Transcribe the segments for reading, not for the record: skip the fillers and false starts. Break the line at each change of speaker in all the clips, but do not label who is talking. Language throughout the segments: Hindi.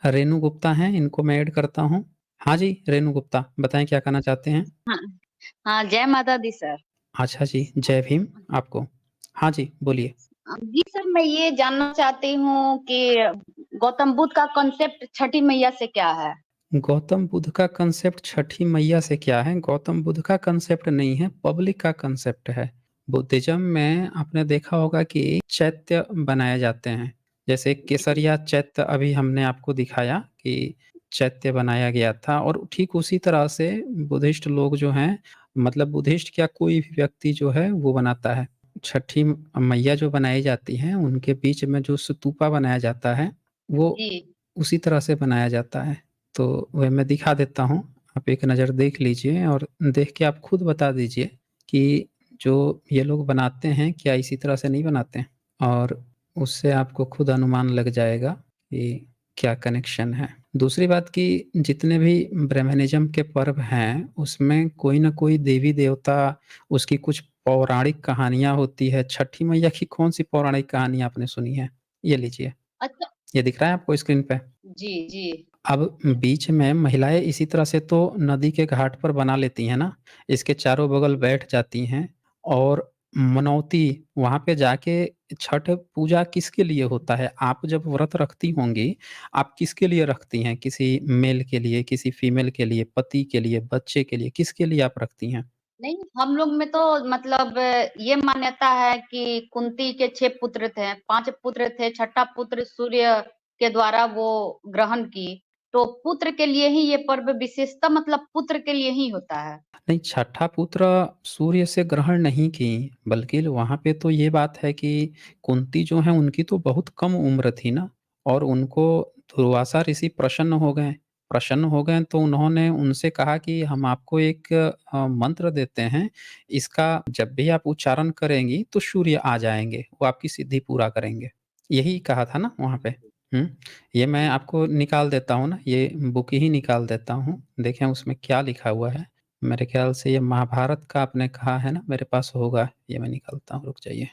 रेनू गुप्ता हैं, इनको मैं ऐड करता हूँ। हाँ जी, रेनू गुप्ता, बताएँ क्या कहना चाहते हैं?
हाँ, हाँ, जय माता दी सर।
अच्छा जी, जय भीम आपको। हाँ जी, बोलिए।
जी सर, मैं ये जानना चाहती हूँ कि गौतम बुद्ध का कॉन्सेप्ट छठी मैया से क्या है?
गौतम बुद्ध का कांसेप्ट छठी मैया से क्या है? गौतम बुद्ध का कांसेप्ट नहीं है, पब्लिक का कांसेप्ट है। बुद्धिज़्म में आपने देखा होगा कि चैत्य बनाए जाते हैं। जैसे
जी,
केसरिया चैत्य अभी हमने आपको दिखाया कि चैत्य बनाया गया था और ठीक उसी तरह से बुद्धिस्ट लोग जो हैं मतलब बुद्धिस्ट क्या कोई भी व्यक्ति जो है वो बनाता है। छठी मैया जो बनाई जाती हैं, उनके बीच में जो स्तूपा बनाया जाता है, वो
जी,
उसी तरह से बनाया जाता है। तो वह मैं दिखा देता हूँ, आप एक नज़र देख लीजिए और देख के आप खुद बता दीजिए कि जो ये लोग बनाते हैं, क्या इसी तरह से नहीं बनाते हैं? और उससे आपको खुद अनुमान लग जाएगा कि क्या कनेक्शन है। दूसरी बात कि जितने भी ब्राह्मणिज़्म के पर्व हैं, उसमें कोई न कोई देवी-देवता, उसकी कुछ पौराणिक कहानियाँ होती है। छठी मैया की कौन-सी पौराणिक कहानी आपने सुनी है? ये लीजिए,
अच्छा,
ये दिख रहा है आपको स्क्रीन पे?
जी, जी,
अब बीच में महिलाएँ इसी तरह से तो नदी के घाट पर बना लेती हैं ना, इसके चारों बगल बैठ जाती हैं और मनौती वहाँ पे जाके छठ पूजा किसके लिए होता है? आप जब व्रत रखती होंगी, आप किसके लिए रखती हैं? किसी मेल के लिए, किसी फीमेल के लिए, पति के लिए, बच्चे के लिए, किसके लिए आप रखती हैं?
नहीं, हम लोग में तो मतलब ये मान्यता है कि कुंती के 6 पुत्र थे, 5 पुत्र थे, छठा पुत्र सूर्य के द्वारा वो ग्रहण की। तो पुत्र के लिए ही ये पर्व विशेषतः मतलब पुत्र के लिए ही होता है।
नहीं, छठा पुत्र सूर्य से ग्रहण नहीं की, बल्कि वहाँ पे तो ये बात है कि कुंती जो हैं उनकी तो बहुत कम उम्र थी ना और उनको दुर्वासा ऋषि प्रसन्न हो गए। प्रसन्न हो गए तो उन्होंने उनसे कहा कि हम आपको एक मंत्र देते हैं, इसका जब भी आप उच्चारण करेंगी तो सूर्य आ जाएँगे, वो आपकी सिद्धि पूरा करेंगे। यही कहा था ना वहाँ पे? हुँ, ये मैं
जी,
आपको निकाल देता हूँ ना, ये बुक ही निकाल देता हूँ, देखें उसमें क्या लिखा हुआ है। मेरे ख़्याल से ये महाभारत का आपने कहा है ना, मेरे पास होगा, ये मैं निकालता हूँ, रुक जाइए।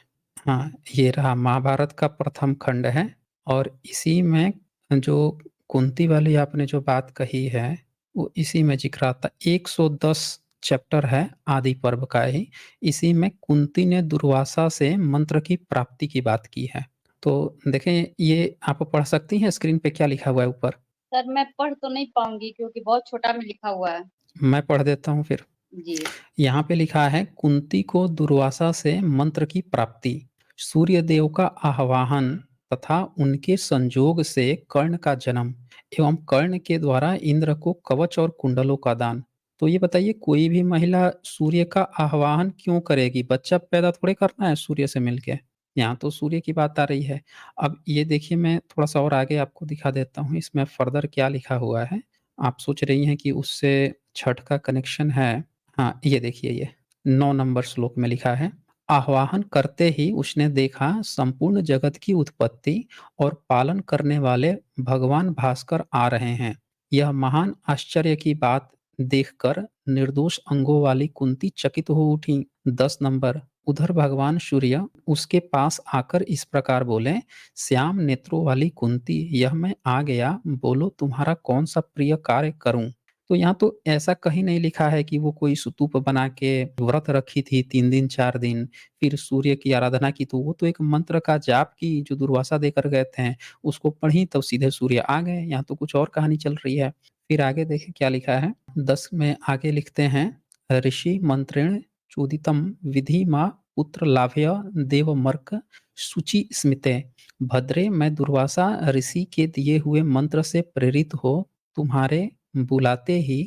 हाँ, ये रहा महाभारत का प्रथम खंड है और इसी में जो कुंती वाली आपने जो बात कही है, वो इसी में ज़िक्र आता है। 110 चैप्टर है आदि पर्व का ही, इसी में कुंती ने दुर्वासा से मंत्र की प्राप्ति की बात की है। तो देखें, ये आप पढ़ सकती हैं स्क्रीन पे क्या लिखा हुआ है ऊपर?
सर मैं पढ़ तो नहीं पाऊँगी क्योंकि बहुत छोटा में लिखा हुआ है।
मैं पढ़ देता हूँ फिर।
जी,
यहाँ पे लिखा है कुंती को दुर्वासा से मंत्र की प्राप्ति, सूर्य देव का आह्वान तथा उनके संजोग से कर्ण का जन्म एवं कर्ण के द्वारा इंद्र को कवच और कुंडलों का दान। तो ये बताइए कोई भी महिला सूर्य का आह्वान क्यों करेगी? बच्चा पैदा थोड़े करना है सूर्य से मिलके। यहाँ तो सूर्य की बात आ रही है। अब ये देखिए मैं थोड़ा-सा और आगे आपको दिखा देता हूँ इसमें फर्दर क्या लिखा हुआ है। आप सोच रही हैं कि उससे छठ का कनेक्शन है। हाँ, ये देखिए ये 9 नंबर श्लोक में लिखा है, आह्वान करते ही उसने देखा संपूर्ण जगत की उत्पत्ति और पालन करने वाले भगवान भास्कर आ रहे हैं। यह महान आश्चर्य की बात देखकर निर्दोष अंगों वाली कुंती चकित हो उठी। 10 नंबर उधर भगवान सूर्य उसके पास आकर इस प्रकार बोले, श्याम नेत्रों वाली कुंती, यह मैं आ गया, बोलो तुम्हारा कौन सा प्रिय कार्य करूं। तो यहाँ तो ऐसा कहीं नहीं लिखा है कि वो कोई स्तूप बना के व्रत रखी थी 3 दिन 4 दिन, फिर सूर्य की आराधना की, तो वो तो एक मंत्र का जाप की जो दुर्वासा देकर गए थे, उसको पढ़ी तब सीधे सूर्य आ गए, यहाँ तो कुछ और कहानी चल रही है। फिर आगे देखें क्या लिखा है, 10 में आगे लिखते हैं, ऋषि मंत्रेण चोदितम विधि माँ पुत्र लाभ्य देवमर्क शुचि स्मिते, भद्रे मैं दुर्वासा ऋषि के दिए हुए मंत्र से प्रेरित हो तुम्हारे बुलाते ही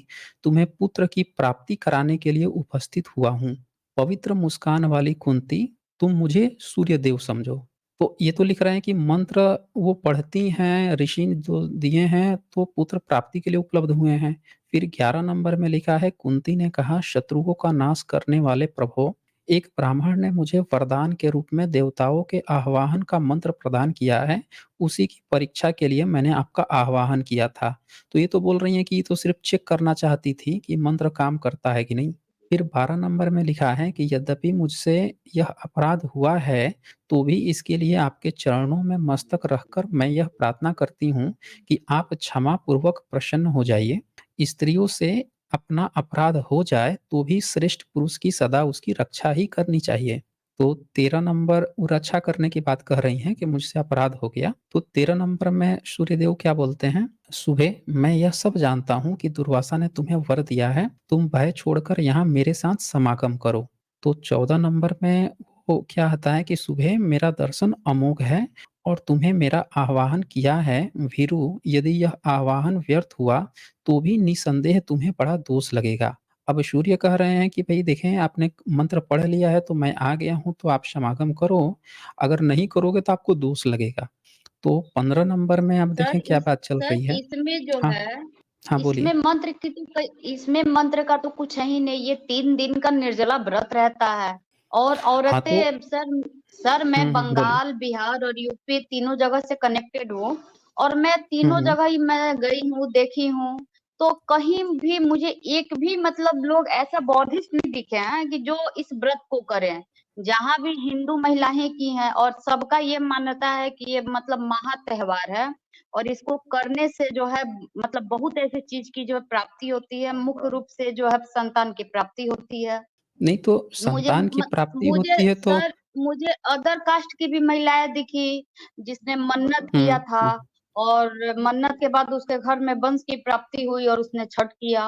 तुम्हें पुत्र की प्राप्ति कराने के लिए उपस्थित हुआ हूँ। पवित्र मुस्कान वाली कुंती, तुम मुझे सूर्यदेव समझो। तो ये तो लिख रहे हैं कि मंत्र वो पढ़ती हैं, ऋषि ने जो दिए हैं तो पुत्र प्राप्ति के लिए उपलब्ध हुए हैं। फिर 11 नंबर में लिखा है कुंती ने कहा शत्रुओं का नाश करने वाले प्रभो, एक ब्राह्मण ने मुझे वरदान के रूप में देवताओं के आह्वान का मंत्र प्रदान किया है, उसी की परीक्षा के लिए मैंने आपका आह्वान किया था। तो ये तो बोल रही हैं कि ये तो सिर्फ़ चेक करना चाहती थी कि मंत्र काम करता है कि नहीं। फिर 12 नंबर में लिखा है कि यद्यपि मुझसे यह अपराध हुआ है, तो भी इसके लिए आपके चरणों में मस्तक रखकर मैं यह प्रार्थना करती हूँ कि आप क्षमापूर्वक प्रसन्न हो जाइए। स्त्रियों से अपना अपराध हो जाए, तो भी श्रेष्ठ पुरुष की सदा उसकी रक्षा ही करनी चाहिए। तो 13 नंबर वो रक्षा करने की बात कह रही हैं कि मुझसे अपराध हो गया। तो 13 नंबर में सूर्यदेव क्या बोलते हैं? सुबह मैं यह सब जानता हूँ कि दुर्वासा ने तुम्हें वर दिया है, तुम भय छोड़कर यहाँ मेरे साथ समागम करो। तो 14 नंबर में वो क्या आता है कि सुबह मेरा दर्शन अमोघ है और तुम्हें मेरा आह्वान किया है वीरू, यदि यह आह्वान व्यर्थ हुआ तो भी निसंदेह तुम्हें बड़ा दोष लगेगा। अब सूर्य कह रहे हैं कि भई देखें, आपने मंत्र पढ़ लिया है तो मैं आ गया हूँ, तो आप समागम करो, अगर नहीं करोगे तो आपको दोष लगेगा। तो 15 नंबर में अब देखें क्या बात चल
सर
रही है।
इसमें जो
हाँ,
है,
हाँ बोलिए।
इसमें मंत्र का तो कुछ है ही नहीं। ये 3 दिन का निर्जला व्रत रहता है। और
हाँ, तो
औरतें सर मैं
बोलिए।
बंगाल, बिहार और यूपी तीनों जगह से कनेक्टेड हूँ। और मैं
हुँ,
तीनों
हुँ।
जगह ही मैं गई हूँ, देखी हूँ। तो कहीं भी मुझे एक भी मतलब लोग ऐसा बौद्धिस्ट नहीं दिखे हैं कि जो इस व्रत को करें। जहां भी हिंदू महिलाएं की हैं, और सबका ये मान्यता है कि ये मतलब महा त्योहार है। और इसको करने से जो है मतलब बहुत ऐसी चीज की जो है प्राप्ति होती है। मुख्य रूप से जो है संतान की प्राप्ति होती है।
नहीं तो
मुझे
संतान की प्राप्ति
मुझे
होती है तो
सर, मुझे अदर कास्ट की भी महिलाएं दिखी जिसने मन्नत
हुँ,
किया था।
हुँ।
और मन्नत के बाद उसके घर में वंश की प्राप्ति हुई और उसने छठ किया।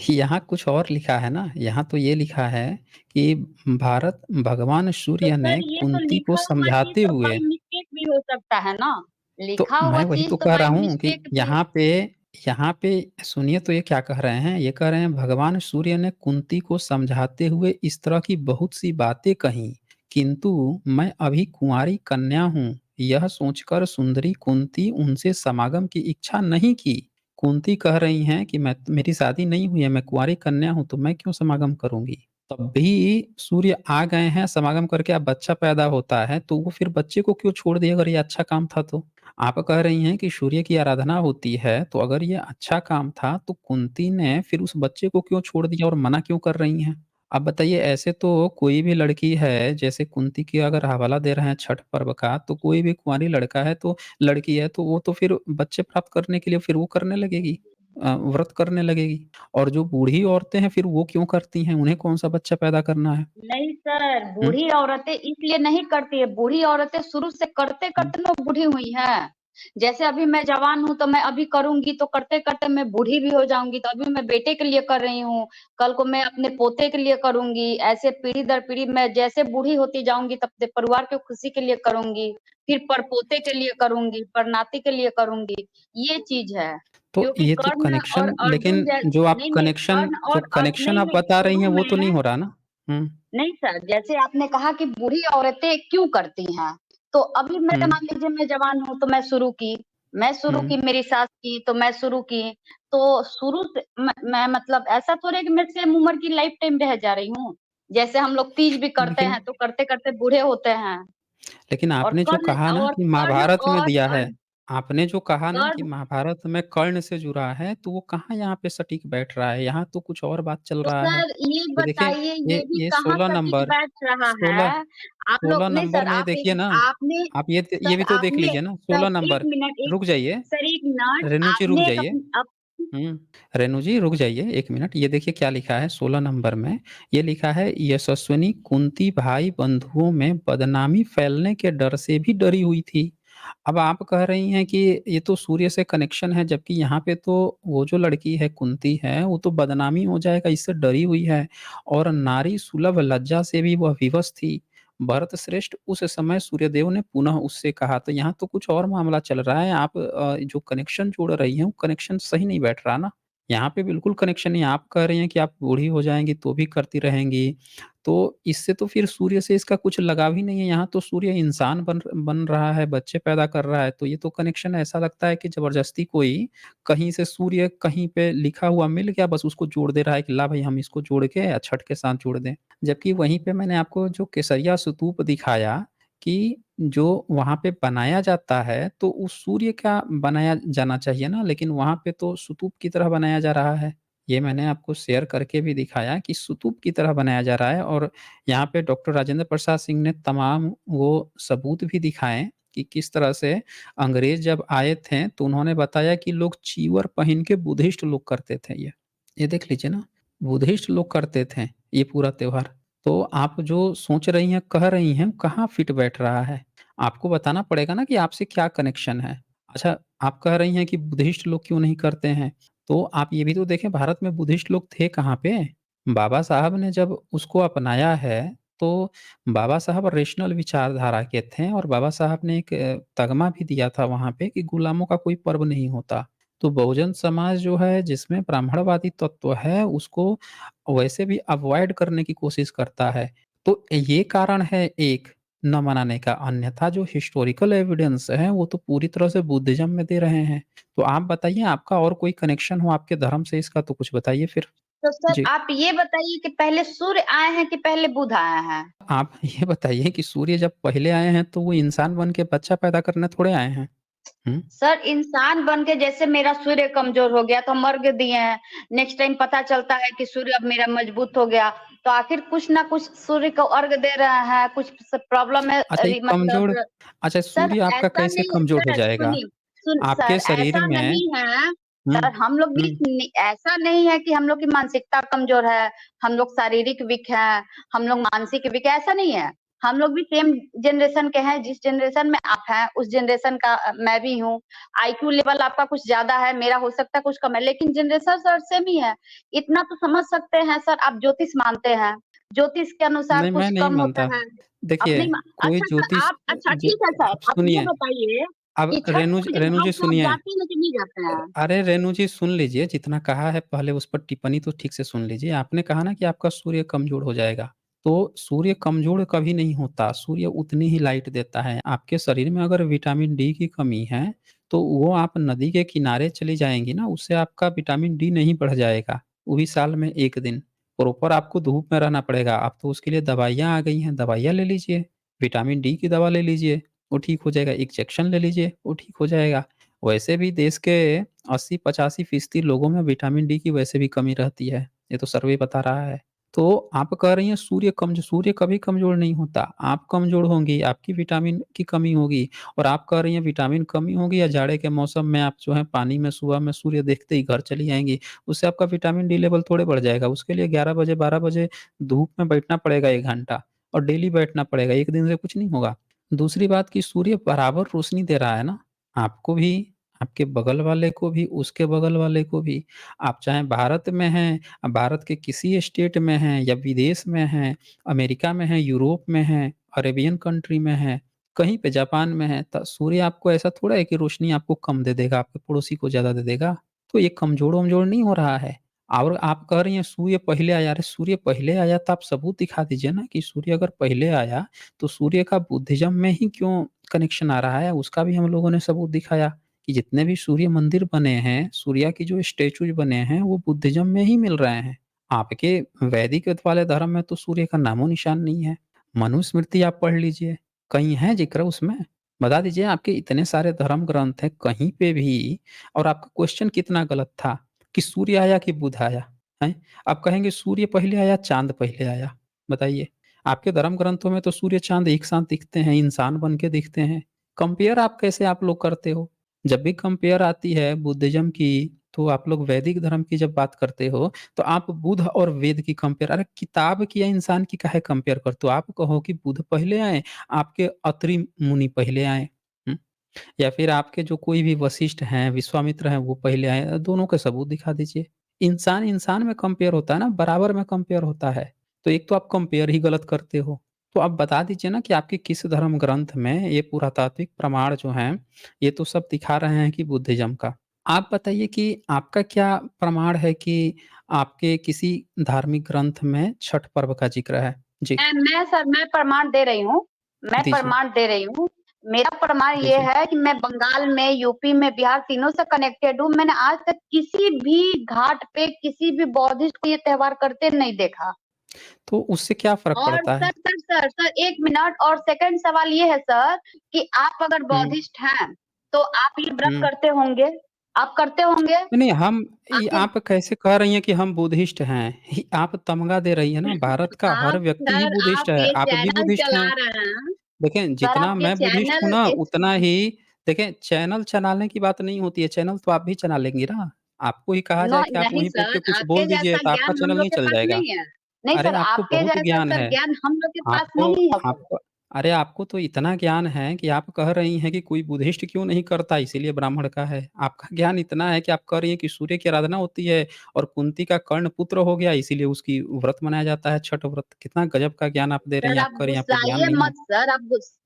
यहाँ कुछ और लिखा है ना, यहाँ तो ये लिखा है कि भारत भगवान
तो
सूर्य
सर
ने
ये तो
कुंती को
लिखा हुआ चीज
समझाते
तो
हुए,
बाई मिस्टेक भी हो सकता है ना।
तो
लिखा
मैं
हुआ
वही
चीज
तो
तो
कह रहा
बाई
हूँ कि
मिस्टेक भी।
यहाँ पे सुनिए तो ये क्या कह रहे हैं, ये कह रहे हैं भगवान सूर्य ने कुंती को समझाते हुए इस तरह की बहुत सी बातें कहीं, किंतु मैं अभी कुंवारी कन्या हूँ, यह सोचकर सुंदरी कुंती उनसे समागम की इच्छा नहीं की। कुंती कह रही हैं कि मैं, मेरी शादी नहीं हुई है, मैं कुंवारी कन्या हूँ, तो मैं क्यों समागम करूँगी? तब भी सूर्य आ गए हैं, समागम करके अब बच्चा पैदा होता है, तो वो फिर बच्चे को क्यों छोड़ दिया अगर ये अच्छा काम था तो? आप कह रही हैं कि सूर्य की आराधना होती है, तो अगर ये अच्छा काम था, तो कुंती ने फिर उस बच्चे को क्यों छोड़ दिया और मना क्यों कर रही हैं? आप बताइए, ऐसे तो कोई भी लड़की है, जैसे कुंती की अगर हवाला दे रहे हैं छठ पर्व का, तो कोई भी कुँवारी लड़का है तो लड़की है, तो वो तो फिर बच्चे प्राप्त करने के लिए फिर वो करने लगेगी, व्रत करने लगेगी। और जो बूढ़ी औरतें हैं, फिर वो क्यों करती हैं? उन्हें कौन-सा बच्चा पैदा करना है?
नहीं सर,
हुँ,
बूढ़ी औरतें इसलिए नहीं करती है। बूढ़ी औरतें शुरू से करते
हुँ,
करते ना बूढ़ी हुई हैं। जैसे अभी मैं जवान हूँ तो मैं अभी करूंगी, तो करते करते मैं बूढ़ी भी हो जाऊंगी। तो अभी मैं बेटे के लिए कर रही हूँ, कल को मैं अपने पोते के लिए करूंगी। ऐसे पीढ़ी दर पीढ़ी मैं जैसे बूढ़ी होती जाऊंगी तब से परिवार की खुशी के लिए करूंगी। फिर परपोते के लिए करूंगी, परनाती के लिए करूंगी। ये चीज है।
तो
क्योंकि
ये तो
कर्ण और
कनेक्शन,
अर्जुन
लेकिन जो आप
नहीं नहीं,
कनेक्शन
कर्ण और
कनेक्शन
नहीं
आप
नहीं,
बता रही हैं,
शुरू
वो तो नहीं
में।
हो रहा ना? हुँ,
नहीं सर, जैसे आपने कहा कि बूढ़ी औरतें क्यों करती हैं, तो अभी मैं
हुँ,
मान लीजिए मैं जवान हूँ तो मैं शुरू
हुँ,
की, मेरी सास की तो मैं शुरू की। तो शुरू से मैं मतलब ऐसा थोड़ी है कि मैं सेम उम्र की लाइफ टाइम रह जा रही हूँ। जैसे हम लोग तीज भी करते
लेकिन
हैं तो करते करते बूढ़े होते हैं।
लेकिन
और
आपने जो
कर्ण
कहा ना
और
कि
कर्ण
महाभारत में दिया
और
है, आपने जो कहा ना कि
कर्ण
महाभारत में कर्ण से जुड़ा है, तो वो कहाँ यहाँ पे सटीक बैठ रहा है? यहाँ तो कुछ और बात चल
तो
रहा है।
सर ये
ये देखिए,
बताइए, ये भी
ये
कहाँ
16
सटीक
नंबर
बैठ रहा
16
है। आप
16
लोग नहीं
नंबर
सर,
में ये
आप
देखिए
एक
ना,
आपने
आप ये
सर
भी तो देख
आपने
लीजिए ना,
सर
16
एक
नंबर।
मिनट, एक
रुक जाइए,
सर एक मिनट
रेणु जी रुक
आपने एक
जाइए।
अप,
हुँ, रेणु जी रुक जाइए 1 मिनट, ये देखिए क्या लिखा है 16 नंबर में, ये लिखा है यशस्विनी कुंती भाई बंधुओं में बदनामी फैलने के डर से भी डरी हुई थी। अब आप कह रही हैं कि ये तो सूर्य से कनेक्शन है, जबकि यहाँ पे तो वो जो लड़की है कुंती है, वो तो बदनामी हो जाएगा इससे डरी हुई है, और नारी सुलभ लज्जा से भी वह विवश थी। भरत श्रेष्ठ उस समय सूर्यदेव ने पुनः उससे कहा, तो यहाँ तो कुछ और मामला चल रहा है। आप जो कनेक्शन जोड़ रही हैं, वो कनेक्शन सही नहीं बैठ रहा ना। यहाँ पे बिल्कुल कनेक्शन नहीं है। आप कह रही हैं कि आप बूढ़ी हो जाएँगी तो भी करती रहेंगी। तो इससे तो फिर सूर्य से इसका कुछ लगाव ही नहीं है। यहाँ तो सूर्य इंसान बन रहा है, बच्चे पैदा कर रहा है, तो ये तो कनेक्शन ऐसा लगता है कि ज़बरदस्ती कोई कहीं से सूर्य कहीं पे लिखा हुआ मिल गया, बस उसको जोड़ दे रहा है कि ला भई हम इसको जोड़ के छठ के साथ जोड़ दें। जबकि वहीं पे मैंने आपको जो केसरिया स्तूप दिखाया कि जो वहाँ पे बनाया जाता है, तो उस सूर्य का बनाया जाना चाहिए ना, लेकिन वहाँ पे तो स्तूप की तरह बनाया जा रहा है। ये मैंने आपको शेयर करके भी दिखाया कि स्तूप की तरह बनाया जा रहा है और यहाँ पे डॉक्टर राजेंद्र प्रसाद सिंह ने तमाम वो सबूत भी दिखाए कि किस तरह से अंग्रेज जब आए थे तो उन्होंने बताया कि लोग चीवर पहन के बुद्धिस्ट लोग करते थे ये। ये देख लीजिए ना, बुद्धिस्ट लोग करते थे ये पूरा त्योहार। तो आप जो सोच रही हैं, कह रही हैं, कहाँ फिट बैठ रहा है? आपको बताना पड़ेगा ना कि आपसे क्या कनेक्शन है। अच्छा, आप कह रही हैं कि बुद्धिस्ट लोग क्यों नहीं करते हैं? तो आप ये भी तो देखें भारत में बुद्धिस्ट लोग थे कहाँ पे? बाबा साहब ने जब उसको अपनाया है, तो बाबा साहब रेशनल विचारधारा के थे और बाबा साहब ने एक तगमा भी दिया था वहाँ पे कि गुलामों का कोई पर्व नहीं होता। तो बहुजन समाज जो है जिसमें ब्राह्मणवादी तत्व है, उसको वैसे भी अवॉइड करने की कोशिश करता है। तो ये कारण है एक न मनाने का, अन्यथा जो हिस्टोरिकल एविडेंस है, वो तो पूरी तरह से बुद्धिज़्म में दे रहे हैं। तो आप बताइए आपका और कोई कनेक्शन हो आपके धर्म से इसका तो कुछ बताइए फिर?
तो सर
जी।
आप ये बताइए कि पहले सूर्य आए हैं कि पहले बुध आए हैं?
आप ये बताइए कि सूर्य जब पहले आए हैं तो वो इंसान बन के बच्चा पैदा करने थोड़े आए हैं। हुँ?
सर इंसान बन के जैसे मेरा सूर्य कमजोर हो गया तो हम अर्घ दिए हैं। नेक्स्ट टाइम पता चलता है कि सूर्य अब मेरा मजबूत हो गया, तो आखिर कुछ ना कुछ सूर्य को अर्घ दे रहे हैं, कुछ प्रॉब्लम है
अच्छा ये कमज़ोर
मतलब
अच्छा
सर
सूर्य आपका
ऐसा
कैसे
नहीं
कमज़ोर हो
सर
जाएगा?
सुनिए
आपके
सर
शरीर
ऐसा
में
नहीं है।
हुँ,
सर हम लोग भी
हुँ।
ऐसा नहीं है कि हम लोग की मानसिकता कमजोर है, हम लोग शारीरिक वीक हैं, हम लोग मानसिक वीक है, ऐसा नहीं है। हम लोग भी सेम जनरेशन के हैं, जिस जनरेशन में आप हैं उस जनरेशन का मैं भी हूँ। आईक्यू लेवल आपका कुछ ज्यादा है, मेरा हो सकता है कुछ कम है, लेकिन जनरेशन सर सेम ही है। इतना तो समझ सकते हैं सर, आप ज्योतिष मानते हैं, ज्योतिष के अनुसार
नहीं,
कुछ
मैं नहीं
कम होता
मानता।
है।
देखिए, कोई
अच्छा सर
ज्योतिष
आप अच्छा
ज
ठीक है सर, आप ये
सुनिए,
बताइए
अब
कि छठ पूजा
रेणु जी
घाट पे आप
सुनिए।
जाते हैं कि नहीं जाते हैं?
अरे रेणु जी सुन लीजिए, जितना कहा है पहले उस पर टिप्पणी तो ठीक से सुन लीजिए। आपने कहा ना कि आपका सूर्य कमज़ोर हो जाएगा, तो सूर्य कमज़ोर कभी नहीं होता, सूर्य उतनी ही लाइट देता है। आपके शरीर में अगर विटामिन डी की कमी है, तो वो आप नदी के किनारे चली जाएँगी ना, उससे आपका विटामिन डी नहीं बढ़ जाएगा, वो भी साल में 1 दिन। प्रॉपर आपको धूप में रहना पड़ेगा, अब तो उसके लिए दवाइयाँ आ गई हैं, दवाइयाँ ले लीजिए, विटामिन डी की दवा ले लीजिए, वो ठीक हो जाएगा। इंजेक्शन ले लीजिए, वो ठीक हो जाएगा। वैसे भी देश के 80-85% लोगों में विटामिन डी की वैसे भी कमी रहती है, ये तो सर्वे बता रहा है। तो आप कह रही हैं सूर्य कभी कमज़ोर नहीं होता, आप कमज़ोर होंगी, आपकी विटामिन की कमी होगी और आप कह रही हैं विटामिन कमी होगी या जाड़े के मौसम में आप जो है पानी में सुबह में सूर्य देखते ही घर चली आएँगी, उससे आपका विटामिन डी लेवल थोड़े बढ़ जाएगा। उसके लिए 11 बजे, 12 बजे धूप में बैठना पड़ेगा 1 घंटा और डेली बैठना पड़ेगा, 1 दिन से कुछ नहीं होगा। दूसरी बात कि सूर्य बराबर रोशनी दे रहा है ना, आपको भी, आपके बगल वाले को भी, उसके बगल वाले को भी। आप चाहे भारत में हैं, भारत के किसी स्टेट में हैं या विदेश में हैं, अमेरिका में हैं, यूरोप में हैं, अरेबियन कंट्री में हैं, कहीं पे जापान में हैं, त सूर्य आपको ऐसा थोड़ा है कि रोशनी आपको कम दे देगा, आपके पड़ोसी को ज़्यादा दे देगा। तो ये कमज़ोर-वमज़ोर नहीं हो रहा है। और आप कह रही हैं सूर्य पहले आया, अरे सूर्य पहले आया तो आप सबूत दिखा दीजिए ना कि सूर्य अगर पहले आया, तो सूर्य का बुद्धिज़्म में ही क्यों कनेक्शन आ रहा है? उसका भी हम लोगों ने सबूत दिखाया। कि जितने भी सूर्य मंदिर बने हैं, सूर्या की जो स्टैचूज़ बने हैं, वो बुद्धिज़्म में ही मिल रहे हैं। आपके वैदिक वाले धर्म में तो सूर्य का नामो-निशान नहीं है। मनुस्मृति आप पढ़ लीजिए, कहीं है ज़िक्र उसमें? बता दीजिए आपके इतने सारे धर्म ग्रंथ हैं, कहीं पे भी और आपका क्वेश्चन कितना गलत था कि सूर्य आया कि बुध आया, हैं? आप कहेंगे सूर्य पहले आया, चाँद पहले आया। बताइए, आपके धर्म ग्रंथों में तो सूर्य-चाँद एक साथ दिखते हैं, इंसान बन के दिखते हैं। कंपेयर आप कैसे आप लोग करते हो? जब भी कंपेयर आती है बुद्धिज़्म की, तो आप लोग वैदिक धर्म की जब बात करते हो, तो आप बुध और वेद की कंपेयर, अरे किताब की या इंसान की काहे कंपेयर करते हो? आप कहो कि बुध पहले आए, आपके अत्रि मुनि पहले आए। हुँ? या फिर आपके जो कोई भी वशिष्ठ हैं, विश्वामित्र हैं, वो पहले आए, दोनों के सबूत दिखा दीजिए। इंसान-इंसान में कंपेयर होता है ना, बराबर में कंपेयर होता है। तो एक तो आप कंपेयर ही गलत करते हो। तो आप बता दीजिए ना कि आपके किस धर्म ग्रंथ में ये पुरातात्विक प्रमाण जो हैं, ये तो सब दिखा रहे हैं कि बुद्धिज़्म का। आप बताइए कि आपका क्या प्रमाण है कि आपके किसी धार्मिक ग्रंथ में छठ पर्व का ज़िक्र है? जी,
मैं प्रमाण दे रही हूँ, मैं
दीजिए,
प्रमाण दे रही हूँ। मेरा प्रमाण ये
दीजिए।
है कि मैं बंगाल में, यूपी में, बिहार तीनों से कनेक्टेड हूँ। मैंने आज तक किसी भी घाट पे किसी भी बौद्धिस्ट को ये त्योहार करते नहीं देखा।
तो उससे क्या फ़र्क
और
पड़ता है?
सर 1 मिनट और सेकंड सवाल ये है सर कि आप अगर
हुँ,
बौद्धिस्ट हैं, तो आप ये व्रत
हुँ।
करते होंगे? आप करते होंगे?
नहीं,
आपके
आप कैसे कह रही हैं कि हम बुद्धिस्ट हैं? आप तमगा दे रही हैं ना, भारत का हर
आप
व्यक्ति ही
सर
बुद्धिस्ट
आप
है,
ये
आप भी
चैनल
बुद्धिस्ट
चला
हैं।
रहे हैं,
देखें,
सर
जितना
आप ये
मैं बुद्धिस्ट हूँ
चैनल
ना,
इस
उतना ही देखें, चैनल चलाने की बात नहीं होती है, चैनल तो आप भी चला लेंगी ना। आपको ही कहा
नो
जाए कि आप
नहीं
वहीं बैठ
सर,
के कुछ
आपके
बोल दीजिए,
जैसा
तो आपका
ज्ञान हम
चैनल
लोग
नहीं
के
चल
पास
जाएगा।
नहीं है। नहीं
अरे
सर,
आपको
आपके
बहुत
जैसा
ज्ञान
सर
है।
ज्ञान हम लोग के पास
आपको
नहीं है सर।
आपको अरे आपको तो इतना ज्ञान है कि आप कह रही हैं कि कोई बुद्धिस्ट क्यों नहीं करता, इसीलिए ब्राह्मण का है। आपका ज्ञान इतना है कि आप कह रही हैं कि सूर्य की आराधना होती है और कुंती का कर्ण पुत्र हो गया, इसीलिए उसकी व्रत मनाया जाता है, छठ व्रत। कितना गजब का ज्ञान आप दे रही
सर
हैं, आप
आप
कह रही हैं आपको ज्ञान
गुस्साइए
नहीं है।
मत सर,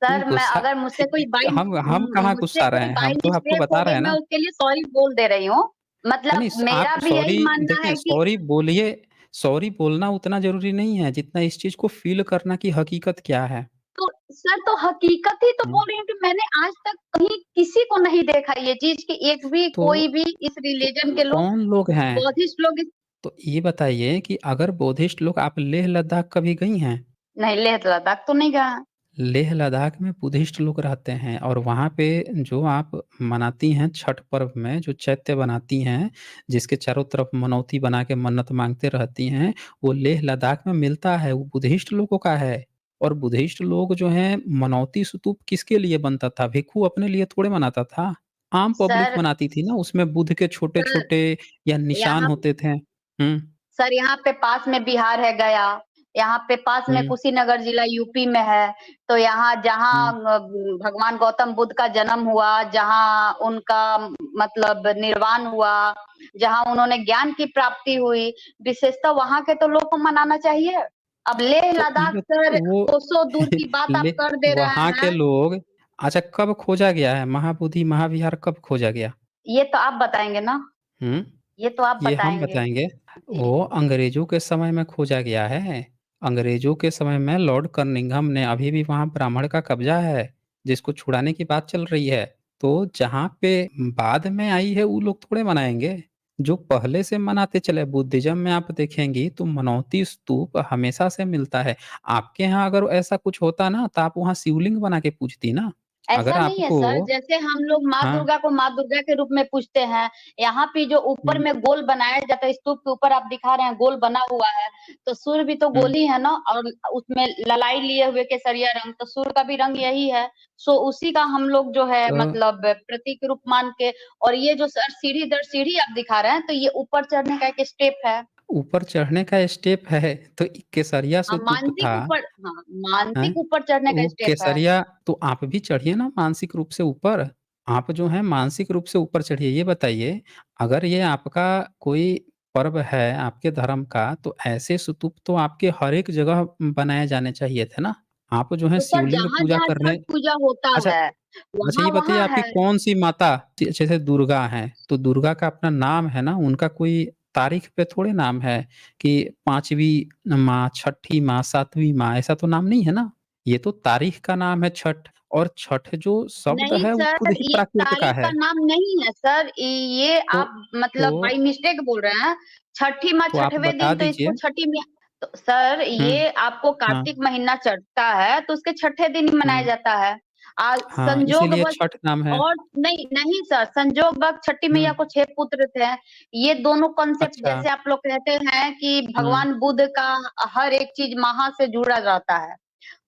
नहीं
सर मैं
गुस्सा
अगर मुझसे कोई बाई
हम कहाँ
मुझसे
गुस्सा रहे
कोई
हैं,
बाई
हम तो आपको
मिस्टेक
बता
हो
रहे
गई,
हैं
मैं
ना।
उसके लिए सॉरी बोल दे रही हूँ।
नहीं,
मतलब
आप
मेरा भी
सॉरी
यही मानना
देखें,
है कि
सॉरी बोलिए, सॉरी बोलना उतना ज़रूरी नहीं है, जितना इस चीज़ को फ़ील करना कि हकीकत क्या है।
तो सर तो हकीकत ही तो
हुँ,
बोल रही हूँ कि मैंने आज तक कहीं किसी को नहीं देखा ये चीज कि एक भी
तो
कोई भी इस
तो
रिलीजन के लोग,
कौन लोग हैं?
बौद्धिस्ट लोग
तो ये बताइए कि अगर बुद्धिस्ट लोग, आप लेह लद्दाख कभी गई हैं?
नहीं, लेह लद्दाख तो नहीं गया।
लेह लद्दाख में बुद्धिस्ट लोग रहते हैं और वहाँ पे जो आप मनाती हैं छठ पर्व में, जो चैत्य बनाती हैं, जिसके चारों तरफ मनौती बना के मन्नत माँगते रहती हैं, वो लेह लद्दाख में मिलता है, वो बुद्धिस्ट लोगों का है। और बुद्धिस्ट लोग जो हैं, मनौती स्तूप किसके लिए बनता था? भिक्षु अपने लिए थोड़े बनाता था, आम पब्लिक
सर
बनाती थी ना, उसमें बुद्ध के
सर
छोटे-छोटे या निशान
यहाँ
होते थे। हुँ,
सर यहाँ पे पास में बिहार है गया, यहाँ पे पास में
हुँ,
कुशीनगर जिला यूपी में है। तो यहाँ जहाँ
हुँ।
भगवान गौतम बुद्ध का जन्म हुआ, जहाँ उनका मतलब निर्वाण हुआ, जहाँ उन्होंने ज्ञान की प्राप्ति हुई, विशेषतः वहाँ के तो लोग को मनाना चाहिए। अब लेह
तो ये
लद्दाख
बत
सर
वो
कोसों दूर की बात आप
ले
कर दे रहे
वहाँ के
हैं।
लोग। अच्छा, कब खोजा गया है महाबोधि महाविहार, कब खोजा गया?
ये तो आप बताएंगे ना,
हुँ,
ये तो आप
ये हम
बताएंगे।
बताएँगे।
जी।
वो अंग्रेज़ों के समय में खोजा गया है। अंग्रेज़ों के समय में लॉर्ड कर्निंघम ने, अभी भी वहाँ ब्राह्मण का कब्ज़ा है, जिसको छुड़ाने की बात चल रही है। तो जहाँ पे बाद में आई है, वो लोग थोड़े मनाएँगे। जो पहले से मनाते चले, बुद्धिज़्म में आप देखेंगी तो मनौती स्तूप हमेशा से मिलता है। आपके यहाँ अगर ऐसा कुछ होता ना, तो आप वहाँ शिवलिंग बना के पूजती ना। अगर
ऐसा नहीं है
आपको
सर, जैसे हम लोग माँ
हाँ,
दुर्गा को माँ दुर्गा के रूप में पूजते हैं, यहाँ पे जो ऊपर
हुँ,
में गोल बनाया जाता है, स्तूप के ऊपर आप दिखा रहे हैं गोल बना हुआ है, तो सूर्य भी तो
हुँ,
गोल ही है ना, और उसमें ललाई लिए हुए केसरिया रंग, तो सूर्य का भी रंग यही है। सो उसी का हम लोग जो है
तो
मतलब प्रतीक रूप मान के, और ये जो सर सीढ़ी दर सीढ़ी आप दिखा रहे हैं, तो ये ऊपर चढ़ने का एक स्टेप है।
ऊपर चढ़ने का स्टेप है, तो केसरिया
हाँ,
स्तूप था।
हाँ,
हैं?
मानसिक ऊपर चढ़ने का
वो
स्टेप है।
केसरिया तो आप भी चढ़िए ना मानसिक रूप से ऊपर। आप जो है मानसिक रूप से ऊपर चढ़िए। ये बताइए, अगर ये आपका कोई पर्व है आपके धर्म का, तो ऐसे स्तूप तो आपके हर एक जगह बनाए जाने चाहिए थे ना। आप जो है
तो सर
शिवलिंग
जहाँ
पूजा
जहाँ
करने।
छठ पूजा होता
अच्छा,
है,
अच्छा ये
वहाँ
बताइए,
वहाँ
आपकी
है।
कौन-सी माता, जैसे दुर्गा हैं, तो दुर्गा का अपना नाम है ना, उनका कोई तारीख पे थोड़े नाम है कि 5वीं माँ, छठी माँ, 7वीं माँ, ऐसा तो नाम नहीं है ना। ये तो तारीख का नाम है छठ, और छठ जो शब्द
नहीं
है वो खुद
सर,
ही
ये
प्राकृत का
तारीख का
है।
नाम नहीं है सर, ये
तो
आप मतलब
तो
बाई मिस्टेक बोल रहे हैं। छठी माँ
तो आप
छठवें
बता
दिन तो
दीजिए।
इसको छठी में, तो सर
हुँ,
ये आपको
हाँ,
कार्तिक महीना चढ़ता है तो उसके छठे दिन ही मनाया
हुँ,
जाता है।
हाँ, इसीलिए
संजोगवश,
छठ नाम है।
और नहीं नहीं सर, संजोगवश छठी
हुँ,
मैया को 6 पुत्र थे। ये दोनों कंसेप्ट
अच्छा,
जैसे आप लोग कहते हैं कि
हुँ,
भगवान बुद्ध का हर एक चीज महा से जुड़ा रहता है,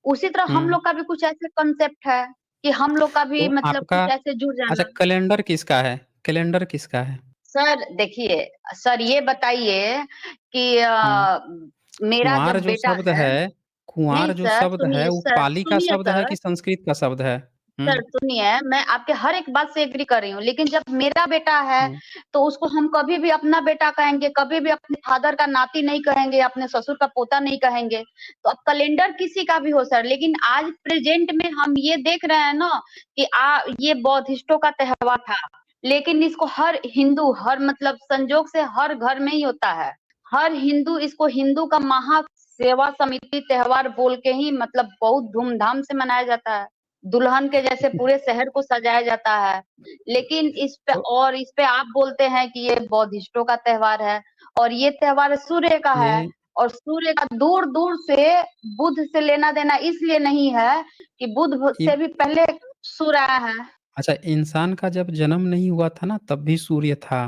उसी तरह हम
हुँ।
लोग का भी कुछ ऐसे कंसेप्ट है कि हम लोग का भी
तो
मतलब
आपका
कुछ ऐसे जुड़
अच्छा,
जाना।
कैलेंडर किसका है? कैलेंडर किसका है?
सर देखिए, सर ये बताइए कि
हुँ।
मेरा
कुँवार
जब
जो
बेटा
शब्द
है,
है, कुँवार
नहीं
जो
सर
शब्द है,
सुनिए,
वो
सर
पाली का
सुनिए
शब्द है
सर,
कि संस्कृत का शब्द है? हुँ,
सर सुनिए, मैं आपके हर एक बात से एग्री कर रही हूँ, लेकिन जब मेरा बेटा है
हुँ,
तो उसको हम कभी भी अपना बेटा कहेंगे, कभी भी अपने फादर का नाती नहीं कहेंगे, अपने ससुर का पोता नहीं कहेंगे। तो अब कैलेंडर किसी का भी हो सर, लेकिन आज प्रेजेंट में हम ये देख रहे हैं ना कि ये बौद्धिस्टों का त्योहार था, लेकिन इसको हर हिंदू, हर मतलब संजोग से हर घर में ही होता है। हर हिंदू इसको हिंदू का महा सेवा समिति त्योहार बोल के ही मतलब बहुत धूमधाम से मनाया जाता है। दुल्हन के जैसे पूरे शहर को सजाया जाता है। लेकिन
तो
इस पे आप बोलते हैं कि ये बौद्धिस्टों का त्योहार है, और ये त्योहार सूर्य का है,
ये
और सूर्य का दूर-दूर से बुध से लेना-देना इसलिए नहीं है कि बुध
कि
से भी पहले सूर्य आया है।
अच्छा, इंसान का जब जन्म नहीं हुआ था ना तब भी सूर्य था।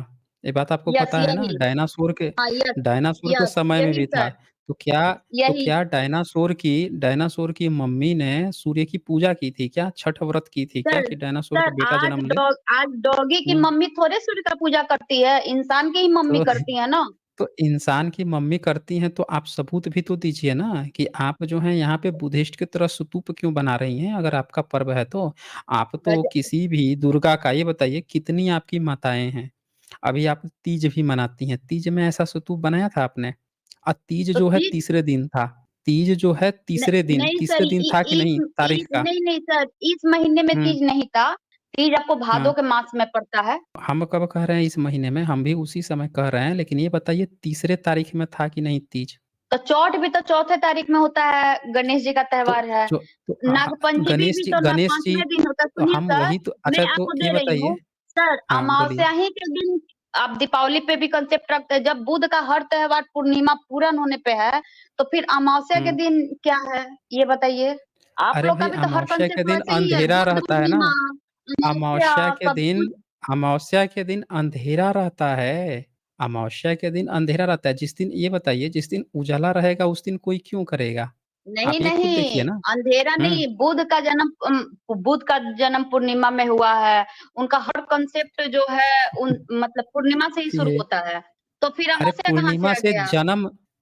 ये बात आपको
यस,
पता है ना?
यही।
डायनासोर के
हाँ, यस,
डायनासोर के
यस,
समय में
यही
भी था।
सर,
तो क्या तो
यही।
क्या डायनासोर की मम्मी ने सूर्य की पूजा की थी क्या? छठ व्रत की थी क्या
सर
कि डायनासोर
सर
का बेटा जन्म ले?
आज डॉगी की
हुँ।
मम्मी थोड़े सूर्य का पूजा करती है, इंसान की ही मम्मी
तो
करती है ना।
तो इंसान की मम्मी करती हैं तो आप सबूत भी तो दीजिए ना कि आप जो हैं यहाँ पे बुद्धिस्ट की तरह स्तूप क्यों बना रही हैं अगर आपका पर्व है तो? आप तो
रज
किसी भी दुर्गा का ये बताइए कितनी आपकी माताएँ हैं? अभी आप तीज भी मनाती हैं, तीज में ऐसा स्तूप बनाया था आपने? तीज
तो
जो है
तीज
तीसरे दिन था, तीज जो है
नहीं सर,
तीसरे दिन था कि नहीं तारीख का?
नहीं नहीं सर, इस महीने में
हुँ,
तीज नहीं था। तीज आपको भादो
हाँ।
के मास में पड़ता है।
हम कब कह रहे हैं इस महीने में, हम भी उसी समय कह रहे हैं, लेकिन ये बताइए तीसरे तारीख में था कि नहीं तीज?
तो चौथ भी तो चौथे तारीख में होता है, गणेश जी का
तो
त्योहार है।
जो तो तो
नागपंचमी भी तो ना
गणेश जी
5वें दिन होता है।
तो
सुनिए
हम
सर,
वही तो
मैं
अच्छा तो
आपको
ये
दे रही हूँ।
बताइए
सर,
हाँ, बोलिए।
अमावस्या ही के दिन आप दीपावली पे भी कंसेप्ट रखते हैं। जब बुध का हर त्योहार पूर्णिमा पूर्ण होने पे है, तो फिर अमावस्या के
हुँ।
दिन क्या है? ये बताइए। आप
अरे
लोग का
भई
भी तो हर कंसेप्ट वैसे ही है, बुध
रहता है ना,
पूर्णिमा,
अमावस्या
अमावस्या,
के
सब
दिन
कुछ।
अमावस्या के दिन अंधेरा रहता है, अमावस्या के दिन अंधेरा रहता है। जिस दिन ये बताइए जिस दिन उजाला रहेगा उस दिन कोई क्यों करेगा?
नहीं,
आप ये खुद
नहीं,
देखिए ना।
अंधेरा
हुँ,
नहीं, बुध का जन्म पूर्णिमा में हुआ है। उनका हर कांसेप्ट जो है उन मतलब पूर्णिमा से ही शुरू
ये
होता है। तो फिर
अरे
अमावस्या कहाँ से
पूर्णिमा
आ
से
गया?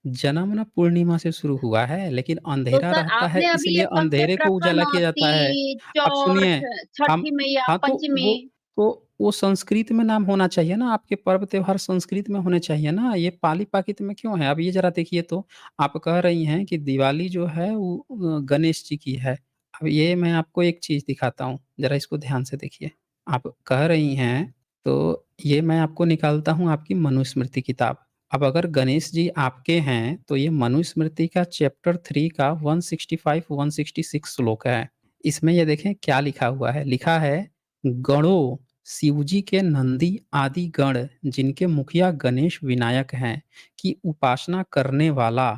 जन्म ना पूर्णिमा से शुरू हुआ है, लेकिन
तो
अंधेरा
सर
रहता है
आपने अभी
इसलिए
एक
अंधेरे
कांसेप्ट
को
रखा
उजाला
ना,
किया जाता है।
तीज,
अब सुनिए,
चौथ,
हम
छठी मैया,
हाँ,
पंचमी।
वो संस्कृत में नाम होना चाहिए ना, आपके पर्व त्योहार संस्कृत में होने चाहिए ना, ये पाली-पाकित में क्यों है? अब ये ज़रा देखिए तो, आप कह रही हैं कि दिवाली जो है वो गणेश जी की है। अब ये मैं आपको एक चीज़ दिखाता हूँ, ज़रा इसको ध्यान से देखिए। आप कह रही हैं, तो ये मैं आपको निकालता हूँ आपकी मनुस्मृति किताब। अब अगर गणेश जी आपके हैं, तो ये मनुस्मृति का चैप्टर 3 का 165-166 श्लोक है। इसमें ये देखें क्या लिखा हुआ है, लिखा है गणों शिवजी के नंदी आदि गण जिनके मुखिया गणेश विनायक हैं की उपासना करने वाला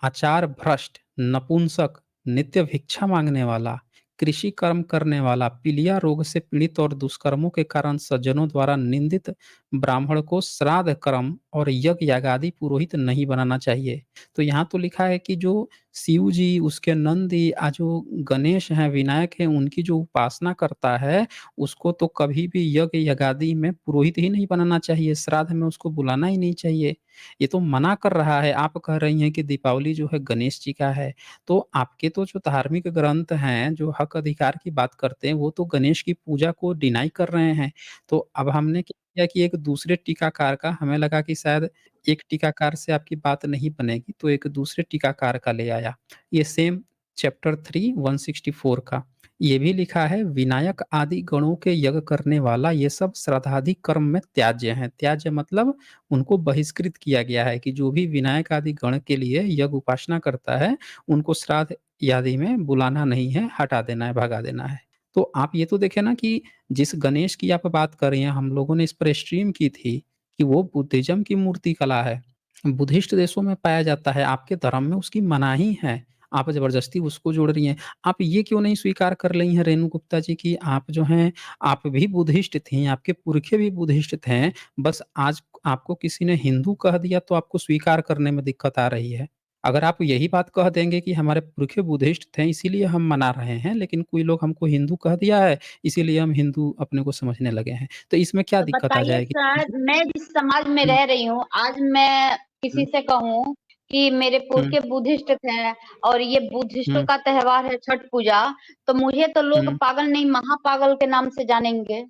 आचार भ्रष्ट नपुंसक नित्य भिक्षा मांगने वाला कृषि कर्म करने वाला पीलिया रोग से पीड़ित और दुष्कर्मों के कारण सज्जनों द्वारा निंदित ब्राह्मण को श्राद्ध कर्म और यज्ञ यागादि पुरोहित नहीं बनाना चाहिए। तो यहाँ तो लिखा है कि जो शिव जी उसके नंदी जो गणेश हैं विनायक हैं उनकी जो उपासना करता है उसको तो कभी भी यज्ञ यगादि में पुरोहित ही नहीं बनाना चाहिए, श्राद्ध में उसको बुलाना ही नहीं चाहिए। ये तो मना कर रहा है, आप कह रही हैं कि दीपावली जो है गणेश जी का है, तो आपके तो जो धार्मिक ग्रंथ हैं, जो हक अधिकार की बात करते हैं, वो तो गणेश की पूजा को डिनाई कर रहे हैं। तो अब हमने क्या किया कि एक दूसरे टीकाकार का हमें लगा कि शायद एक टीकाकार से आपकी बात नहीं बनेगी, तो एक दूसरे टीकाकार का ले आया। ये सेम चैप्टर 3 164 का। ये भी लिखा है विनायक आदि गणों के यज्ञ करने वाला ये सब श्राद्धादि कर्म में त्याज्य हैं। त्याज्य मतलब उनको बहिष्कृत किया गया है कि जो भी विनायक आदि गण के लिए यज्ञ उपासना करता है, उनको श्राद्ध आदि में बुलाना नहीं है, हटा देना है, भगा देना है। तो आप ये तो देखें ना कि जिस गणेश की आप बात कर रही हैं, हम लोगों ने इस पर स्ट्रीम की थी कि वो बुद्धिज़्म की मूर्ति कला है। बुद्धिस्ट देशों में पाया जाता है, आपके धर्म में उसकी मनाही है। आप ज़बरदस्ती उसको जोड़ रही हैं। आप ये क्यों नहीं स्वीकार कर रही हैं रेणु गुप्ता जी कि आप जो हैं, आप भी बुद्धिस्ट थीं, आपके पुरखे भी बुद्धिस्ट थे, बस आज आपको किसी ने हिंदू कह दिया तो आपको स्वीकार करने में दिक्कत आ रही है। अगर आप यही बात कह देंगे कि हमारे पुरखे बुद्धिस्ट थे इसीलिए हम मना रहे हैं, लेकिन कोई लोग हमको हिंदू कह दिया है, इसीलिए हम हिंदू अपने को समझने लगे हैं। तो इसमें क्या
तो
दिक्कत आ
बताइए
जाएगी?
सर, मैं जिस समाज में
हुँ,
रह रही हूँ, आज मैं
हुँ,
किसी से कहूँ कि मेरे
हुँ,
पुरखे बुद्धिस्ट थे और ये बुद्धिस्टों
हुँ,
का त्योहार है छठ पूजा, तो मुझे तो लोग
हुँ।
पागल नहीं महापागल के नाम से जानेंगे।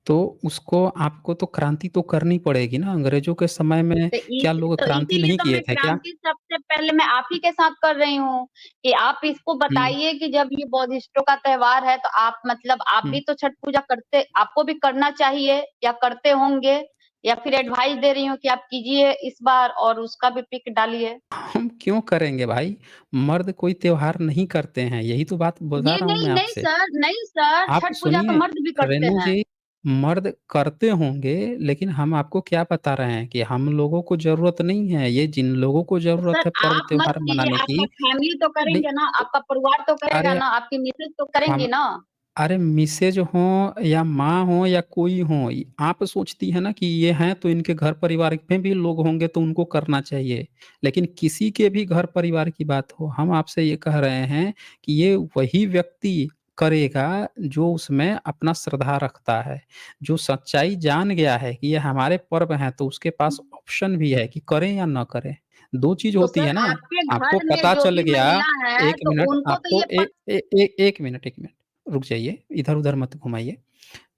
तो उसको आपको तो क्रांति तो करनी पड़ेगी ना, अंग्रेज़ों के समय में क्या लोग
तो
क्रांति
इसीलिए
नहीं
तो
किए
मैं
थे क्या?
क्रांति सबसे पहले मैं आप ही के साथ कर रही हूँ कि आप इसको
हुँ,
बताइए कि जब ये बौद्धिस्टों का त्योहार है तो आप मतलब आप
हुँ।
भी तो छठ पूजा करते, आपको भी करना चाहिए या करते होंगे, या फिर एडवाइस दे रही हूँ कि आप कीजिए इस बार और उसका भी पिक डालिए।
हम क्यों करेंगे भाई? मर्द कोई त्योहार नहीं करते हैं, यही तो बात बता
ये
रहा हूँ
नहीं,
मैं
नहीं
आपसे।
सर, नहीं सर,
आप
छठ पूजा तो
सुनिए,
मर्द भी करते
रेणु
हैं।
जी, मर्द करते होंगे, लेकिन हम आपको क्या बता रहे हैं कि हम लोगों को ज़रूरत नहीं है, ये जिन लोगों को
तो सर
ज़रूरत है पर्व
आप मत
त्योहार
कीजिए,
मनाने
आपका
की
फैमिली तो
नहीं
करेंगे ना,
तो
आपका परिवार तो करेगा
अरे
ना, आपकी मिसेज तो करेंगी
हम
ना।
अरे मिसेज हो या माँ हो या कोई हो, आप सोचती है ना कि ये हैं तो इनके घर परिवार में भी लोग होंगे तो उनको करना चाहिए। लेकिन किसी के भी घर परिवार की बात हो, हम आपसे ये कह रहे हैं कि ये वही व्यक्ति करेगा जो उसमें अपना श्रद्धा रखता है, जो सच्चाई जान गया है कि ये हमारे पर्व हैं, तो उसके पास ऑप्शन भी है कि करें या ना करें। 2 चीज़
तो
होती
सर
है ना,
आपके
आपको
घर में
पता
जो
चल
भी
गया।
महिला है
1
तो
मिनट
उनको तो
आपको
ये
ए ए ए 1 मिनट, 1 मिनट, रुक जाइए, इधर-उधर मत घुमाइए।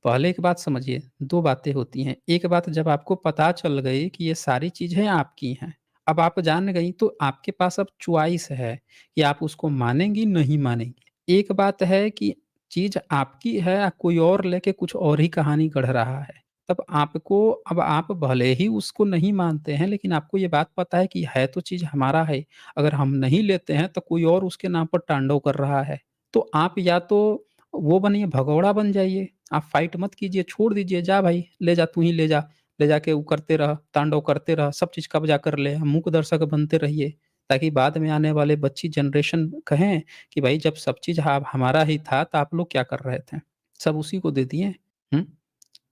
पहले एक बात समझिए, 2 बातें होती हैं। एक बात, जब आपको पता चल गई कि ये सारी चीज़ें आपकी हैं, अब आप जान गई तो आपके पास अब चॉइस है कि आप उसको मानेंगी, नहीं मानेंगी। एक बात है कि चीज़ आपकी है, कोई और लेके कुछ और ही कहानी गढ़ रहा है। तब आपको, अब आप भले ही उसको नहीं मानते हैं, लेकिन आपको ये बात पता है कि है तो चीज़ हमारा है। अगर हम नहीं लेते हैं तो कोई और उसके नाम पर तांडव कर रहा है। तो आप या तो वो बनिए, भगौड़ा बन जाइए। आप फाइट मत कीजिए, छोड़ दीजिए, जा भाई ले जा, तू ही ले जा। ले जाके वो करते रह, तांडव करते रह, सब चीज़ कब्ज़ा कर ले, मूक दर्शक बनते रहिए, ताकि बाद में आने वाले बच्ची जनरेशन कहें कि भाई जब सब चीज़ हमारा ही था तो आप लोग क्या कर रहे थे? सब उसी को दे दिए। हुँ?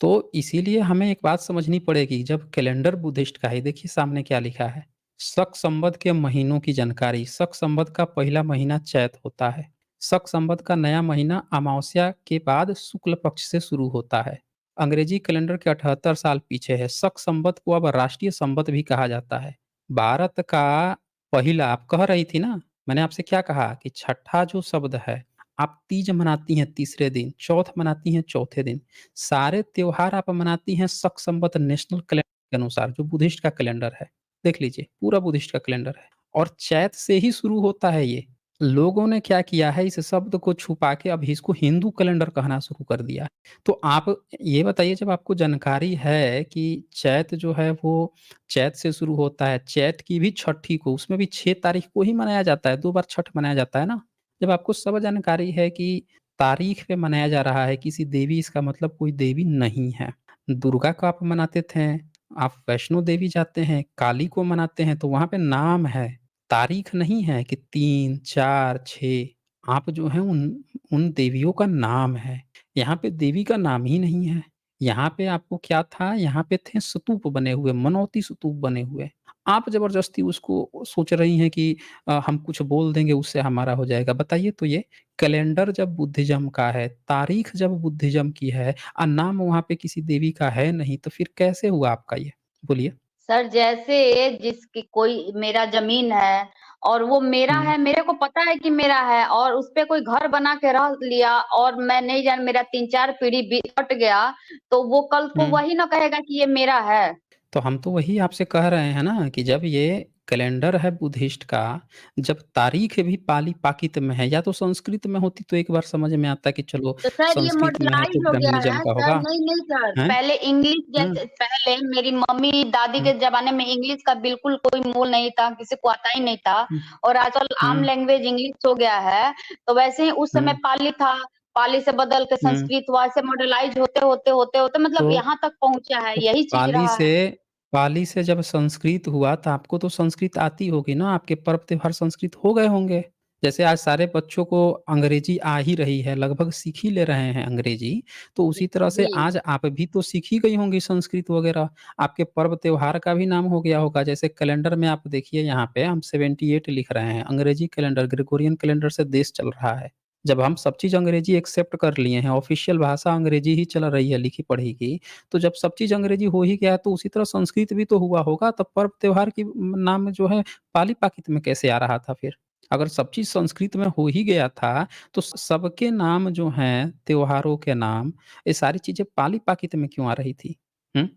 तो इसीलिए हमें एक बात समझनी पड़ेगी, जब कैलेंडर बुद्धिस्ट का है, देखिए सामने क्या लिखा है। शक संवत के महीनों की जानकारी, शक संवत का पहला महीना चैत होता है। शक संवत का नया महीना अमावस्या के बाद शुक्ल पक्ष से शुरू होता है। अंग्रेजी कैलेंडर के 78 साल पीछे है। शक संवत को अब राष्ट्रीय संवत भी कहा जाता है। भारत का पहला, आप कह रही थी ना, मैंने आपसे क्या कहा कि छठा जो शब्द है, आप तीज मनाती हैं तीसरे दिन, चौथ मनाती हैं चौथे दिन। सारे त्योहार आप मनाती हैं शक संवत नेशनल कैलेंडर के अनुसार, जो बुद्धिस्ट का कैलेंडर है। देख लीजिए, पूरा बुद्धिस्ट का कैलेंडर है और चैत से ही शुरू होता है ये। लोगों ने क्या किया है, इस शब्द को छुपा के अब इसको हिंदू कैलेंडर कहना शुरू कर दिया। तो आप ये बताइए, जब आपको जानकारी है कि चैत जो है वो चैत से शुरू होता है, चैत की भी छठी को, उसमें भी 6 तारीख को ही मनाया जाता है, 2 बार छठ मनाया जाता है ना। जब आपको सब जानकारी है कि तारीख पे मनाया जा रहा है किसी देवी, इसका मतलब कोई देवी नहीं है। दुर्गा को आप मनाते थे, आप वैष्णो देवी जाते हैं, काली को मनाते हैं तो वहाँ पे नाम है, तारीख नहीं है कि 3, 4, 6। आप जो हैं उन उन देवियों का नाम है। यहाँ पे देवी का नाम ही नहीं है। यहाँ पे आपको क्या था, यहाँ पे थे स्तूप बने हुए, मनौती स्तूप बने हुए। आप ज़बरदस्ती उसको सोच रही हैं कि हम कुछ बोल देंगे उससे हमारा हो जाएगा। बताइए तो ये, कैलेंडर जब बुद्धिज़्म का है, तारीख जब बुद्धिज़्म की है नाम वहाँ पे किसी देवी का है नहीं, तो फिर कैसे हुआ आपका ये? बोलिए?
सर जैसे जिसकी कोई मेरा जमीन है और वो मेरा
हुँ,
है, मेरे को पता है कि मेरा है और उस पे कोई घर बना के रह लिया और मैं नहीं जान मेरा 3-4 पीढ़ी कट गया, तो वो कल को
हुँ।
वही ना कहेगा कि ये मेरा है।
तो हम तो वही आपसे कह रहे हैं ना कि जब ये कैलेंडर है बुद्धिस्ट का, जब तारीख भी पाली-पाकित में है, या तो संस्कृत में होती तो एक बार समझ में आता कि चलो
तो सर ये
संस्कृत में है तो
मॉडर्नाइज़ हो गया
ब्रह्मनिज़्म
है
का
सर,
होगा,
नहीं, नहीं सर,
हैं?
पहले इंग्लिश
हुँ,
जैसे पहले मेरी मम्मी दादी
हुँ,
के ज़माने में इंग्लिश का बिल्कुल कोई मोल नहीं था, किसी को आता ही नहीं था
हुँ,
और आजकल आम
हुँ,
लैंग्वेज इंग्लिश हो गया है, तो वैसे ही उस समय
हुँ,
पाली था, पाली से बदल के
हुँ।
संस्कृत हुआ, ऐसे मॉडर्नाइज़ होते मतलब
तो
यहाँ तक पहुँचा है,
तो
यही चीज़
पाली
रहा
से
है।
पाली से जब संस्कृत हुआ तो आपको तो संस्कृत आती होगी ना, आपके पर्व त्योहार संस्कृत हो गए होंगे। जैसे आज सारे बच्चों को अंग्रेजी आ ही रही है, लगभग सीख ही ले रहे हैं अंग्रेजी, तो उसी तरह से
जी,
आज आप भी तो सीख ही गई होंगी संस्कृत वगैरह। आपके पर्व त्योहार का भी नाम हो गया होगा, जैसे कैलेंडर में आप देखिए, यहाँ पे हम 78 लिख रहे हैं, अंग्रेजी कैलेंडर, ग्रेगोरियन कैलेंडर से देश चल रहा है। जब हम सब चीज़ अंग्रेजी एक्सेप्ट कर लिए हैं, ऑफ़िशियल भाषा अंग्रेजी ही चल रही है लिखी-पढ़ी की, तो जब सब चीज़ अंग्रेजी हो ही गया है, तो उसी तरह संस्कृत भी तो हुआ होगा, तब पर्व त्योहार की नाम जो है पाली-पाकित में कैसे आ रहा था फिर? अगर सब चीज़ संस्कृत में हो ही गया था, तो सबके नाम जो हैं, त्योहारों के नाम, ये सारी चीज़ें पाली-पाकित में क्यों आ रही थी? हुँ?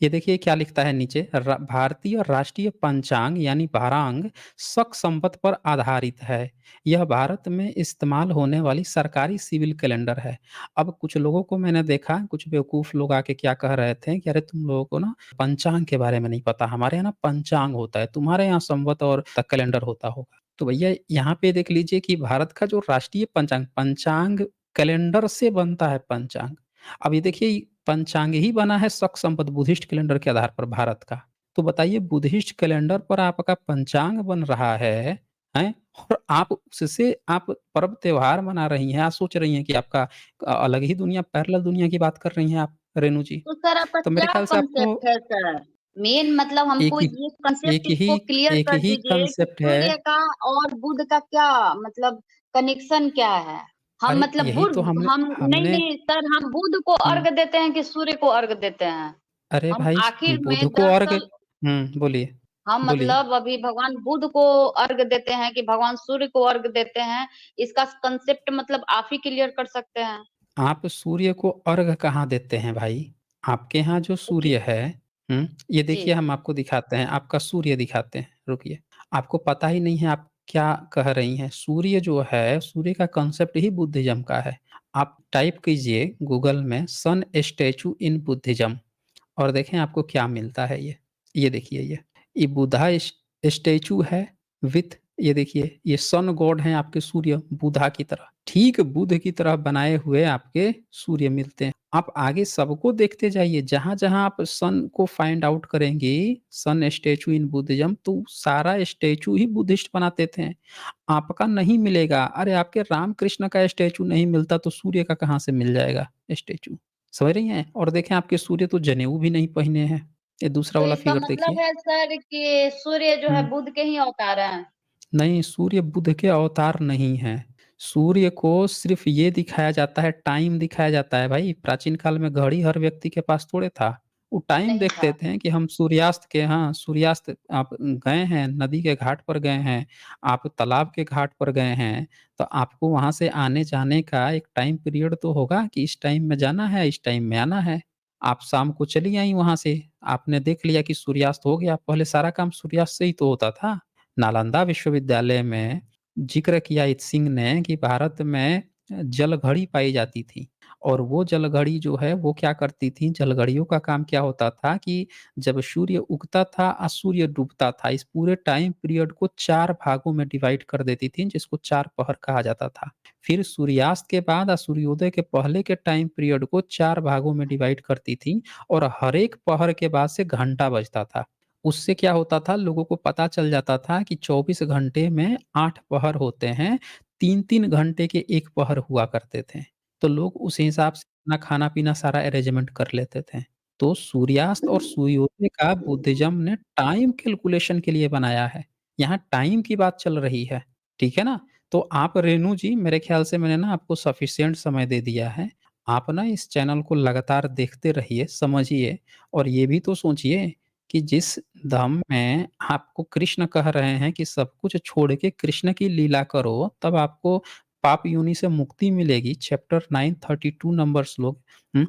ये देखिए क्या लिखता है नीचे, भारतीय राष्ट्रीय पंचांग यानी भारांग शक संवत पर आधारित है। यह भारत में इस्तेमाल होने वाली सरकारी सिविल कैलेंडर है। अब कुछ लोगों को मैंने देखा, कुछ बेवकूफ़ लोग आके क्या कह रहे थे कि अरे तुम लोगों को ना पंचांग के बारे में नहीं पता, हमारे यहाँ ना पंचांग होता है, तुम्हारे यहाँ संवत और कैलेंडर होता होगा। तो भैया यहाँ पे देख लीजिए कि भारत का जो राष्ट्रीय पंचांग, पंचांग कैलेंडर से बनता है पंचांग। अब ये देखिए, पंचांग ही बना है शक संवत बुद्धिस्ट कैलेंडर के आधार पर भारत का। तो बताइए, बुद्धिस्ट कैलेंडर पर आपका पंचांग बन रहा है, हैं? और आप उससे आप पर्व त्योहार मना रही हैं, आप सोच रही हैं कि आपका अलग ही दुनिया पैरेलल दुनिया की बात कर रही हैं आप, रेणु जी।
तो सर आपका
तो मेरे
क्या
ख्याल से आपको
कंसेप्ट है सर? मेन मतलब
एक
हमको
ही
ये कंसेप्ट
एक ही
इसको क्लियर
एक
कर
ही
दीजिए कि
कांसेप्ट है।
सूर्य का और बुध का क्या मतलब कनेक्शन क्या है? हम
अरे
मतलब
यही तो
बुध
हमने
हम नहीं
हमने
नहीं सर, हम बुध को
हुँ।
अर्घ देते हैं कि सूर्य को अर्घ देते हैं?
अरे
हम
भाई
आखिर
बुध
में
को अर्घ
दरअसल
बोलिए,
हम
बोलिए।
मतलब अभी भगवान बुध को अर्घ देते हैं कि भगवान सूर्य को अर्घ देते हैं? इसका कंसेप्ट मतलब आप ही क्लियर कर सकते हैं।
आप सूर्य को अर्घ कहाँ देते हैं भाई? आपके यहाँ जो
देखिए
सूर्य है ये
जी,
देखिए हम आपको दिखाते हैं, आपका सूर्य दिखाते हैं, रुकिए। आपको पता ही नहीं है आप क्या कह रही हैं। सूर्य जो है, सूर्य का कांसेप्ट ही बुद्धिज़्म का है। आप टाइप कीजिए गूगल में सन स्टैच्यू इन बुद्धिज़्म और देखें आपको क्या मिलता है ये। ये देखिए ये। ये बुधा स्टैच्यू है विथ ये देखिए ये सन गॉड हैं आपके सूर्य बुधा की तरह। ठीक बुध की तरह बनाए हुए आपके सूर्य मिलते हैं। आप आगे सबको देखते जाइए, जहाँ-जहाँ आप सन को फाइंड आउट करेंगी, सन स्टैच्यू इन बुद्धिज़्म तो सारा स्टैच्यू ही बुद्धिस्ट बनाते थे। आपका नहीं मिलेगा। अरे आपके रामकृष्ण का स्टैच्यू नहीं मिलता तो सूर्य का कहाँ से मिल जाएगा स्टैच्यू? समझ रही हैं? और देखें आपके सूर्य तो जनेऊ भी नहीं पहने हैं। ये दूसरा
तो
वाला
इसका
फिगर
मतलब
देखिए।
है सर कि सूर्य जो है
हुँ।
बुध के ही अवतार हैं?
नहीं, सूर्य बुध के अवतार नहीं हैं। सूर्य को सिर्फ़ ये दिखाया जाता है, टाइम दिखाया जाता है भाई। प्राचीन काल में घड़ी हर व्यक्ति के पास थोड़े था। वो टाइम
नहीं
देखते
था।
थे कि हम सूर्यास्त के हाँ, सूर्यास्त आप गए हैं, नदी के घाट पर गए हैं, आप तालाब के घाट पर गए हैं, तो आपको वहाँ से आने-जाने का एक टाइम पीरियड तो होगा कि इस टाइम में जाना है, इस टाइम में आना है। आप शाम को चली आईं वहाँ से, आपने देख लिया कि सूर्यास्त हो गया, पहले सारा काम सूर्यास्त से ही तो होता था। नालंदा विश्वविद्यालय में जिक्र किया इत सिंह ने कि भारत में जल घड़ी पाई जाती थी और वो जल घड़ी जो है वो क्या करती थी जल घड़ियों का काम क्या होता था कि जब सूर्य उगता था और सूर्य डूबता था इस पूरे टाइम पीरियड को 4 भागों में डिवाइड कर देती थी जिसको 4 पहर कहा जाता था। फिर सूर्यास्त के बाद और सूर्योदय के पहले के टाइम पीरियड को 4 भागों में डिवाइड करती थी और हर एक पहर के बाद से घंटा बजता था। उससे क्या होता था लोगों को पता चल जाता था कि 24 घंटे में 8 पहर होते हैं, 3-3 घंटे के 1 पहर हुआ करते थे। तो लोग उस हिसाब से अपना खाना-पीना सारा अरेंजमेंट कर लेते थे। तो सूर्यास्त और सूर्योदय का बुद्धिज़्म ने टाइम कैलकुलेशन के लिए बनाया है। यहाँ टाइम की बात चल रही है, ठीक है ना? तो आप रेणु जी मेरे ख़्याल से मैंने ना आपको सफिशिएंट समय दे दिया है। आप ना इस चैनल को लगातार देखते रहिए, समझिए और ये भी तो सोचिए कि जिस धाम में आपको कृष्ण कह रहे हैं कि सब कुछ छोड़ के कृष्ण की लीला करो, तब आपको पाप योनि से मुक्ति मिलेगी। चैप्टर 932 नंबर श्लोक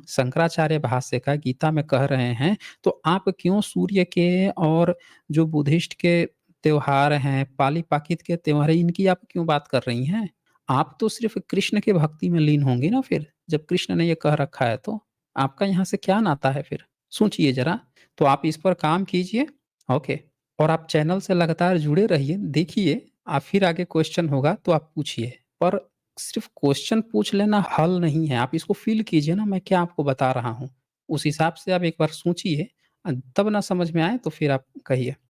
शंकराचार्य भाष्य का गीता में कह रहे हैं, तो आप क्यों सूर्य के और जो बुद्धिस्ट के त्योहार हैं, पाली-पाकित के त्योहार हैं, इनकी आप क्यों बात कर रही हैं? आप तो सिर्फ़ कृष्ण के भक्ति में लीन होंगी ना फिर, जब कृष्ण ने ये कह रखा है तो। आपका यहाँ से क्या नाता है फिर? सोचिए ज़रा। तो आप इस पर काम कीजिए, ओके। और आप चैनल से लगातार जुड़े रहिए, देखिए फिर आगे क्वेश्चन होगा तो आप पूछिए। पर सिर्फ़ क्वेश्चन पूछ लेना हल नहीं है, आप इसको फ़ील कीजिए ना मैं क्या आपको बता रहा हूँ। उस हिसाब से आप एक बार सोचिए तब ना समझ में आए तो फिर आप कहिए।